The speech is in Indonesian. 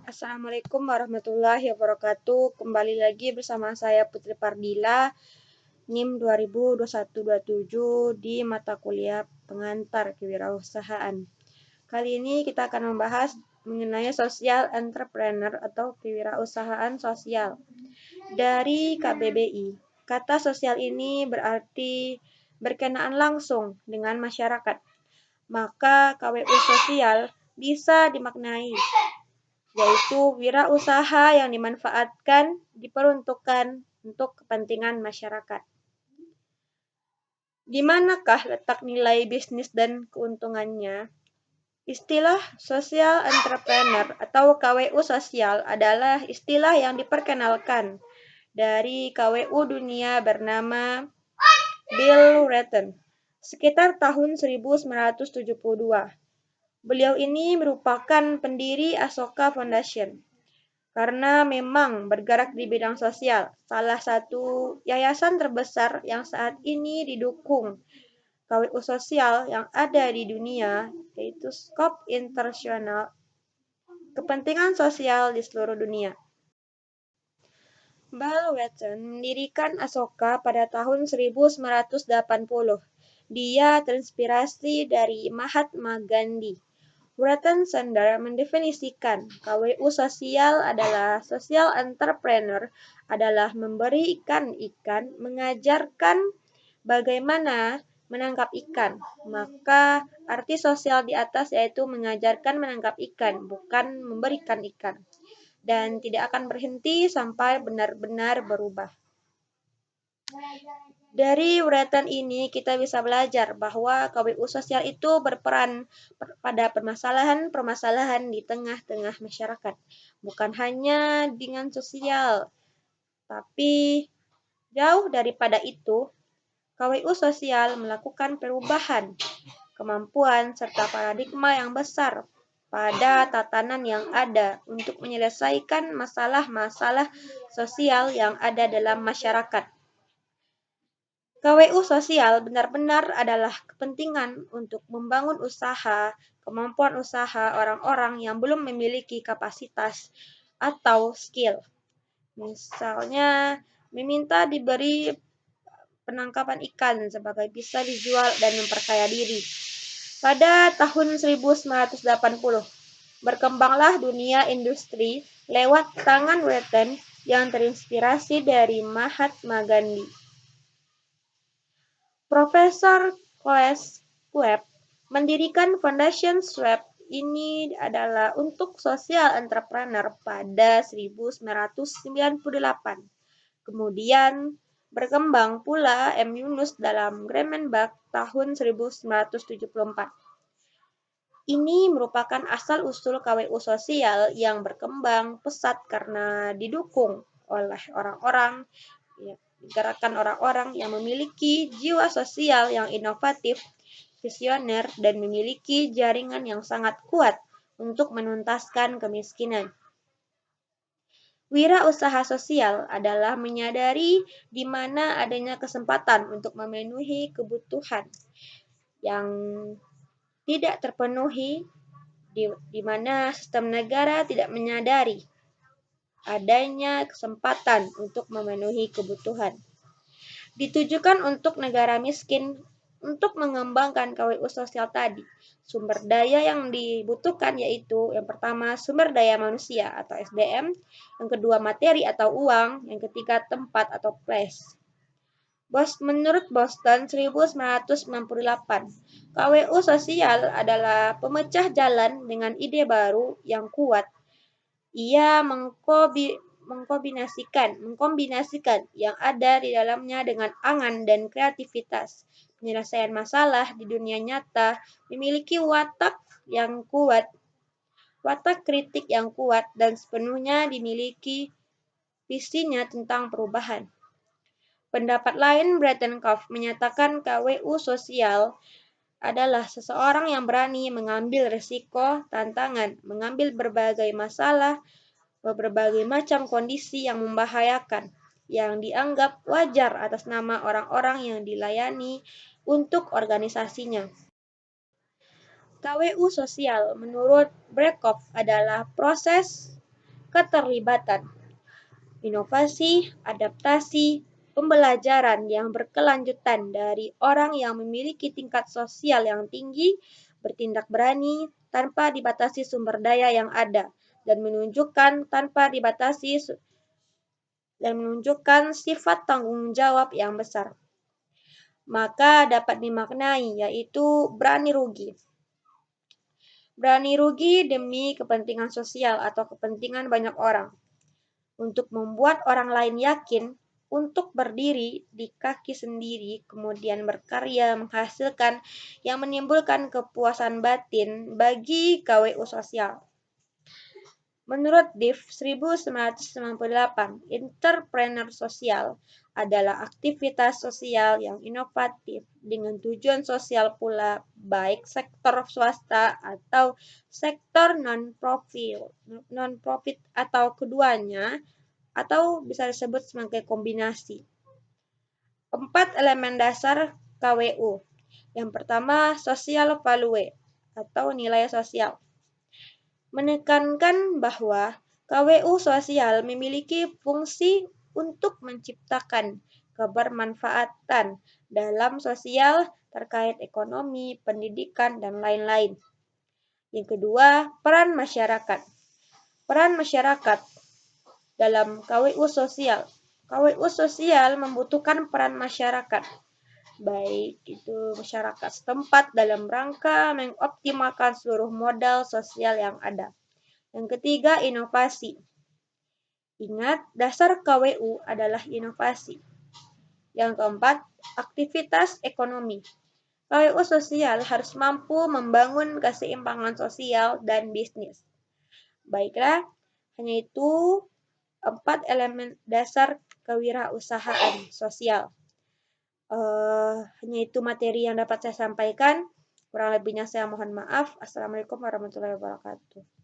Assalamualaikum warahmatullahi wabarakatuh. Kembali lagi bersama saya Putri Pardila, NIM 2021-27 di mata kuliah pengantar kewirausahaan. Kali ini kita akan membahas mengenai social entrepreneur atau kewirausahaan sosial dari KBBI. Kata sosial ini berarti berkenaan langsung dengan masyarakat. Maka KWU sosial bisa dimaknai yaitu wirausaha yang diperuntukkan untuk kepentingan masyarakat. Di manakah letak nilai bisnis dan keuntungannya? Istilah social entrepreneur atau KWU sosial adalah istilah yang diperkenalkan dari KWU dunia bernama Bill Rutten sekitar tahun 1972. Beliau ini merupakan pendiri Asoka Foundation karena memang bergerak di bidang sosial, salah satu yayasan terbesar yang saat ini didukung KWU sosial yang ada di dunia, yaitu Scope International, kepentingan sosial di seluruh dunia. Bill Rutten mendirikan Asoka pada tahun 1980. Dia terinspirasi dari Mahatma Gandhi. Rutten Sander mendefinisikan KWU sosial adalah social entrepreneur adalah memberi ikan, mengajarkan bagaimana menangkap ikan. Maka arti sosial di atas yaitu mengajarkan menangkap ikan, bukan memberikan ikan. Dan tidak akan berhenti sampai benar-benar berubah. Dari uretan ini kita bisa belajar bahwa KWU sosial itu berperan pada permasalahan-permasalahan di tengah-tengah masyarakat. Bukan hanya dengan sosial, tapi jauh daripada itu, KWU sosial melakukan perubahan, kemampuan, serta paradigma yang besar pada tatanan yang ada untuk menyelesaikan masalah-masalah sosial yang ada dalam masyarakat. KWU sosial benar-benar adalah kepentingan untuk membangun usaha, kemampuan usaha orang-orang yang belum memiliki kapasitas atau skill. Misalnya, meminta diberi penangkapan ikan sebagai bisa dijual dan memperkaya diri. Pada tahun 1980, berkembanglah dunia industri lewat tangan Rutten yang terinspirasi dari Mahatma Gandhi. Profesor Koes Schwab mendirikan Foundation Schwab ini adalah untuk social entrepreneur pada 1998. Kemudian berkembang pula M. Yunus dalam Gremenbach tahun 1974. Ini merupakan asal-usul KWU sosial yang berkembang pesat karena didukung oleh gerakan orang-orang yang memiliki jiwa sosial yang inovatif, visioner, dan memiliki jaringan yang sangat kuat untuk menuntaskan kemiskinan. Wirausaha sosial adalah menyadari di mana adanya kesempatan untuk memenuhi kebutuhan yang tidak terpenuhi, di mana sistem negara tidak menyadari adanya kesempatan untuk memenuhi kebutuhan. Ditujukan untuk negara miskin untuk mengembangkan KWU sosial tadi. Sumber daya yang dibutuhkan yaitu yang pertama sumber daya manusia atau SDM, yang kedua materi atau uang, yang ketiga tempat atau place. Menurut Boston 1998, KWU sosial adalah pemecah jalan dengan ide baru yang kuat. Ia mengkombinasikan yang ada di dalamnya dengan angan dan kreativitas. Penyelesaian masalah di dunia nyata memiliki watak kritik yang kuat dan sepenuhnya dimiliki visinya tentang perubahan. Pendapat lain, Bredenkopf menyatakan KWU sosial adalah seseorang yang berani mengambil risiko, tantangan, mengambil berbagai masalah, berbagai macam kondisi yang membahayakan, yang dianggap wajar atas nama orang-orang yang dilayani untuk organisasinya. KWU sosial menurut Bredenkopf adalah proses keterlibatan, inovasi, adaptasi, pembelajaran yang berkelanjutan dari orang yang memiliki tingkat sosial yang tinggi, bertindak berani tanpa dibatasi sumber daya yang ada, dan menunjukkan sifat tanggung jawab yang besar. Maka dapat dimaknai yaitu berani rugi. Berani rugi demi kepentingan sosial atau kepentingan banyak orang. Untuk membuat orang lain yakin untuk berdiri di kaki sendiri, kemudian berkarya menghasilkan yang menimbulkan kepuasan batin bagi KWU sosial. Menurut DIF 1998, entrepreneur sosial adalah aktivitas sosial yang inovatif dengan tujuan sosial pula, baik sektor swasta atau sektor non-profit atau keduanya, atau bisa disebut sebagai kombinasi. 4 elemen dasar KWU. Yang pertama, social value atau nilai sosial. Menekankan bahwa KWU sosial memiliki fungsi untuk menciptakan kebermanfaatan dalam sosial terkait ekonomi, pendidikan, dan lain-lain. Yang kedua, peran masyarakat. Peran masyarakat dalam KWU sosial. KWU sosial membutuhkan peran masyarakat, baik itu masyarakat setempat dalam rangka mengoptimalkan seluruh modal sosial yang ada. Yang ketiga, inovasi. Ingat, dasar KWU adalah inovasi. Yang keempat, aktivitas ekonomi. KWU sosial harus mampu membangun keseimbangan sosial dan bisnis. Baiklah, hanya itu 4 elemen dasar kewirausahaan sosial. Hanya itu materi yang dapat saya sampaikan. Kurang lebihnya saya mohon maaf. Assalamualaikum warahmatullahi wabarakatuh.